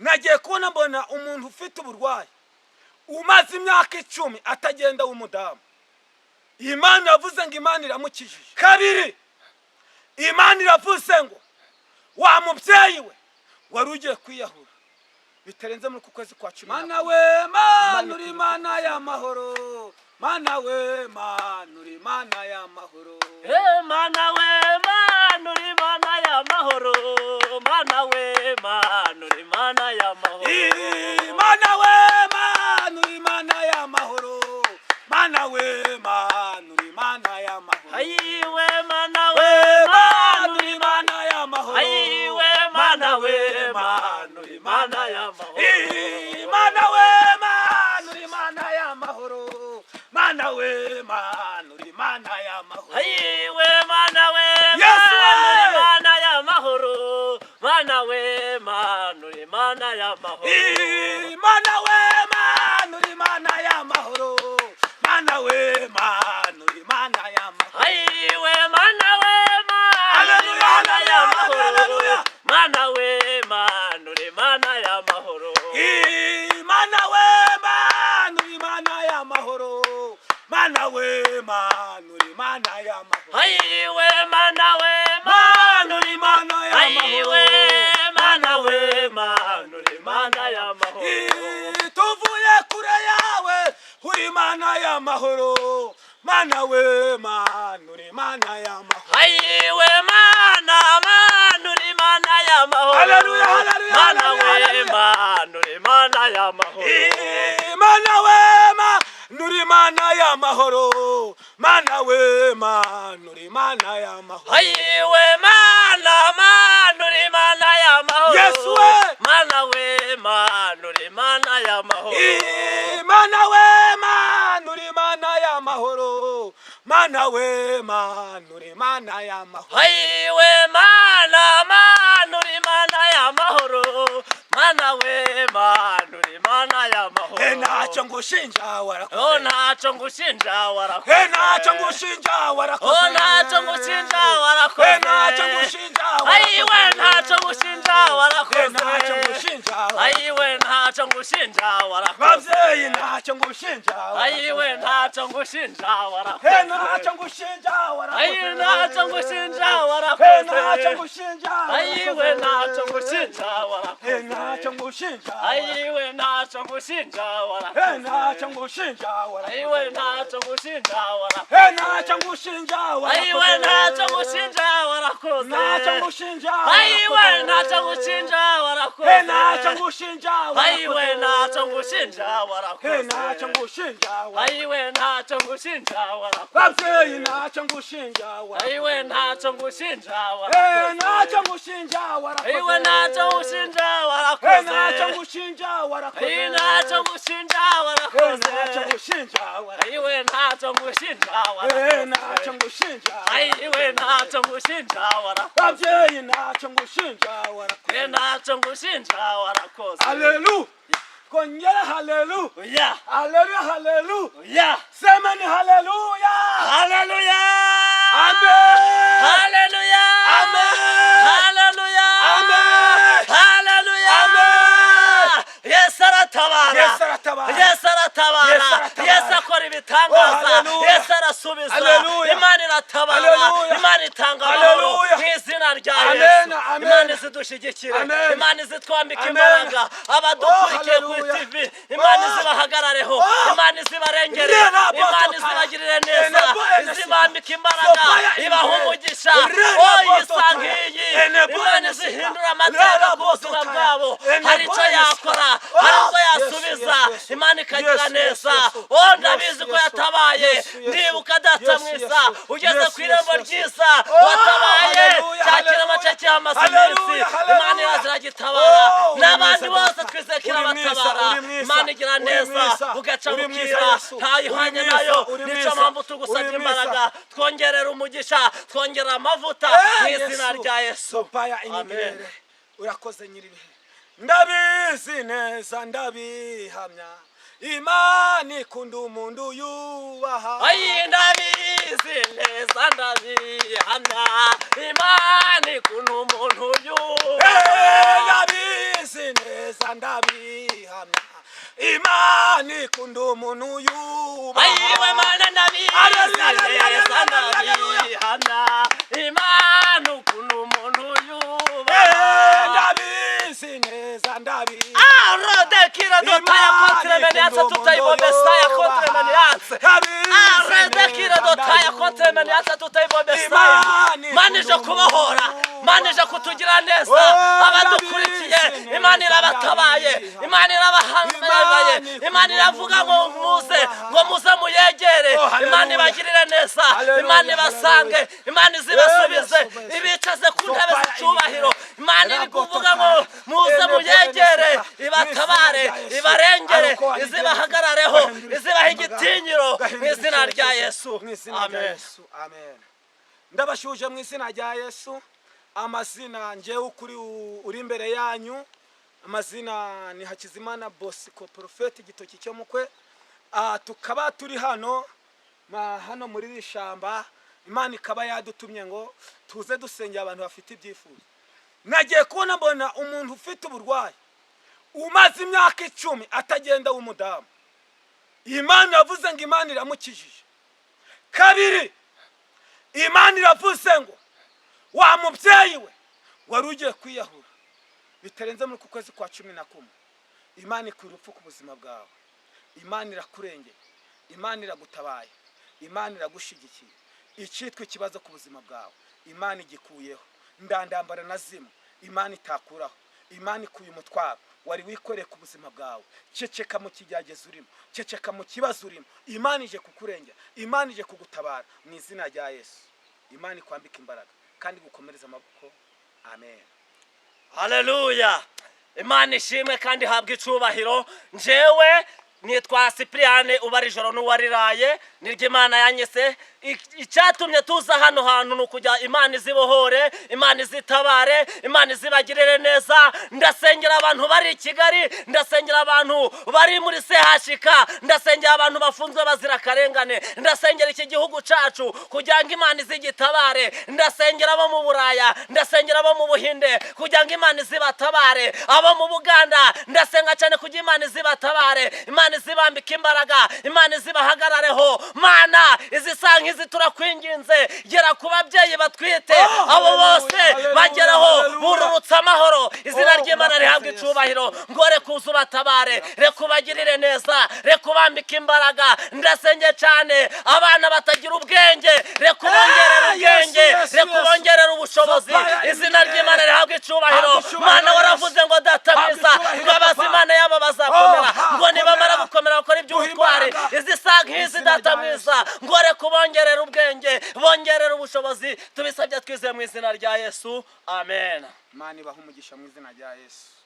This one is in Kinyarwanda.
nagiye kubona mbona umuntu ufite uburwayi umaze imyaka 10 atagenda w'umudamu. Imana yavuze ngo Imana iramukijije. Kabiri, Imana iravuze ngo wa mubyeyi we wari ugiye kwiyahura bitarenze muri kwezi kwa 10. Mana we Mana uri Mana y'amahoro, Mana we Mana uri Mana y'amahoro, Mana we Mana uri Mana y'amahoro, Mana we Mana uri Mana y'amahoro, Mana we Mana uri Mana y'amahoro, Mana we Mana uri Mana y'amahoro, ayiwe Mana we Mana uri Mana y'amahoro, ayiwe Mana we Mana uri Mana y'amahoro, Mana we Mana uri Mana y'amahoro, Mana we Mana uri Mana y'amahoro, ayiwe Mana we Yesu Mana uri Mana y'amahoro, Mana we Mana uri Mana y'amahoro, Mana we Mana uri Mana y'amahoro, Mana we Mana uri Mana y'amahoro, ayiwe Mana we Mana Hallelujah, Mana we Mana uri Mana y'amahoro, Mana we Mana uri Mana y'amahoro, Mana we Mana uri Mana y'amahoro, ayiwe Mana we Mana uri Mana ayiwe Mana we Mana uri Mana y'amahoro, tuvuye kure yawe uri Mana y'amahoro, Mana we Mana uri Mana y'amahoro, ayiwe Mana uri Mana y'amahoro, Hallelujah, hallelujah, Mana we hallelujah. Mana uri Mana y'amahoro, Mana we Mana uri Mana y'amahoro, Mana we Mana uri Mana y'amahoro, ayiwe Mana uri Mana y'amahoro, Yesu we Mana we Mana uri Mana y'amahoro, Mana we Mana uri Mana y'amahoro, Mana we Mana uri Mana y'amahoro, ayiwe Mana uri Mana y'amahoro, Mana we Mana uri Mana y'amahoro, ntacyo ngushinja warakoze, oh ntacyo ngushinja warakoze, ntacyo ngushinja warakoze, oh ntacyo ngushinja warakoze, ntacyo ngushinja warakoze, ayiwe ntacyo ngushinja warakoze, ntacyo ngushinja warakoze, ayiwe ntacyo ngushinja warakoze, babyeyi ntacyo ngushinja warakoze, ayiwe ntacyo ngushinja warakoze, ntacyo ngushinja warakoze, ayiwe ntacyo ngushinja ntacyo warakoze, ngushinja ayiwe ntacyo ngushinja warakoze, ntacyo ngushinja, ayiwe ntacyo ngushinja warakoze, ntacyo ngushinja warakoze, ayiwe ntacyo ngushinja warakoze, ntacyo ngushinja warakoze, ayiwe ntacyo ngushinja warakoze, ntacyo ngushinja ayiwe ntacyo ngushinja warakoze, ntacyo ngushinja ayiwe ntacyo ngushinja warakoze, ntacyo ngushinja ayiwe ntacyo ngushinja warakoze, babyeyi ntacyo ngushinja ayiwe ntacyo ngushinja warakoze, ntacyo ngushinja warakoze, ayiwe ntacyo ngushinja warakoze, ntacyo ngushinja warakoze, ayiwe ntacyo ngushinja warakoze, ntacyo ngushinja warakoze, ayiwe ntacyo ngushinja ntacyo warakoze, ngushinja, ayiwe ntacyo ngushinja warakoze, babyeyi ntacyo ngushinja warakoze, ntacyo ngushinja warakoze, haleluya, kongera haleluya, yeah, haleluya, haleluya, yeah, sema ni haleluya, hallelujah, amen, hallelujah, amen, hallelujah, amen, hallelujah, amen. Yesu aratabara, Yesu aratabara, Yesu aratabara, Yesu aratabara. Yesu akora ibitangaza, Oh, hallelujah. Yesu arasubiza, Hallelujah. Imana iratabara, Hallelujah. Imana itanga amahoro Hallelujah. mu izina rya Amen, Yesu, amen. Imana izidushyigikire, Amen. Imana izitwambike Amen. imbaraga, abadukurikiye Oh, kuri hallelujah. TV, Imana Oh. izibahagarareho, Oh. Imana izibarengere, Rera Imana boto izibagirire kara. neza, Enebo enesi. izibambike imbaraga, Sopaya ibaha imbe. umugisha, Rera oh boto yisa kara. nk'iyi, Enebo Imana enesi. izihindura amateka Rera ku boto buzima kara. bwabo, Enebo hari icyo enesi. yakora, Oh. hari ubwo Yes, yasubiza, yes, yes. Imana ikagira Yes, neza, yes, yes. oh Yes, ndabizi ko yes, yatabaye, yes, yes. ndibuka data Yes, mwiza, yes. ugeze Yes, ku irembo yes, yes. ryiza, Oh, watabaye, hallelujah, cyakira amace hallelujah. cy'amasi Hallelujah, iminsi, hallelujah. Imana irazira gitabara, Oh, uri n'abandi mwiza, bose data. twizeye ko Uri mwiza, irabatabara, uri mwiza, Imana igira uri neza, mwiza, ugaca uri mwiza, bukira, Yesu. ntayihwanye Uri mwiza, nayo, uri nico mwiza, mpamvu tugusabye uri imbaraga, mwiza. twongerera umugisha, twongera amavuta, mu izina rya Yesu, sopaya amen. inyibere, urakoze nyiribihe, ndabizi neza ndabihamya, Imana ikunda umuntu yubaha, ayi ndabizi neza ndabihamya, Imana ikunda umuntu yubaha, ndabizi ndabizi neza ndabihamya imana ikunda umuntu yubaha ayiwe mana ndabizi neza ndabihamya imana ukunda umuntu yubaha ndabizi neza ndabihamya Rodekira dotaya kontre menianza tutaibo besaya kontre menianza Rodekira dotaya kontre menianza tutaibo besaya manije kubohora manije kutugira neza abadukurikiye imana irabatabaye imana irabahambaye imana iravuga ngo muze muyegere imana ibagirire neza imana ibasange imana izibasubize ibicaze ku ntebe z'icyubahiro imana iri kuvuga ngo muze muyegere ibatabare ibarengere izibahagarareho izibaha igitinyiro mu izina rya Yesu amen ndabashuje mu izina rya Yesu amazina njewe uri imbere yanyu amazina ni Hakizimana Bosco Prophet Gitoki cyo mukwe tukaba turi hano muri rishamba imana ikaba yadutumye ngo tuze dusengera abantu bafite ibyifuzo nagiye kubona mbona umuntu ufite uburwayi umaze imyaka 10 atagenda w'umudamu imana yavuze ngo imana iramukijije kabiri imana iravuze ngo wa mubyeyi we wari ugiye kwiyahura bitarenze muri kwezi kwa 11 imana ikura upfu ku buzima bwawe imana irakurengeye imana iragutabaye imana iragushigikiye icitwe ikibazo ku buzima bwawe imana igikuyeho ndandambara na zimwe imana itakuraho imana ikuye umutwaro wari wikoreye ku buzima bwawe ceceka mu kijyageze urimo ceceka mu kibazo urimo imana ije kukurengera imana ije kugutabara mu izina rya Yesu imana ikwambika imbaraga kandi gukomereza amaboko amen haleluya imana ishimwe kandi habwa icubahiro njewe nitwa Cypriane ubari ijoro n'uwariraye niryo imana yanyise icyatumye tuza hano hantu nukujya imana izibohore imana izitabare imana izibagirire neza ndasengera abantu bari i Kigali ndasengera abantu bari muri CHK ndasengera abantu bafunzwe bazira karengane ndasengera iki gihugu cacu kugira ngo imana izigitabare ndasengera abo mu Buraya ndasengera abo mu Buhinde kugira ngo imana izibatabare abo mu Buganda ndasenga cyane kugira imana izibatabare imana izibambika imbaraga imana izibahagarareho mana izisanga izi turakwinginze gera ku babyeyi batwite abo bose bageraho bururutsa amahoro izina ry'Imana rihabwa icubahiro ngo rekuza ubatabare rekubagirire neza rekubambika imbaraga ndasenge cyane abana batagira ubwenge rekubongerera ubwenge rekubongerera ubushobozi izina ry'Imana rihabwa icubahiro mana waravuze ngo datamiza ngo abazimana yabo bazakomera ngo nibamara gukomera bakora iby'ubutware izisaga nk'izi datamiza ngo rekubongerera ubwenge bongerera ubushobozi tubisabye twizeye mu izina rya Yesu amen Imana ibaha umugisha mu izina rya Yesu.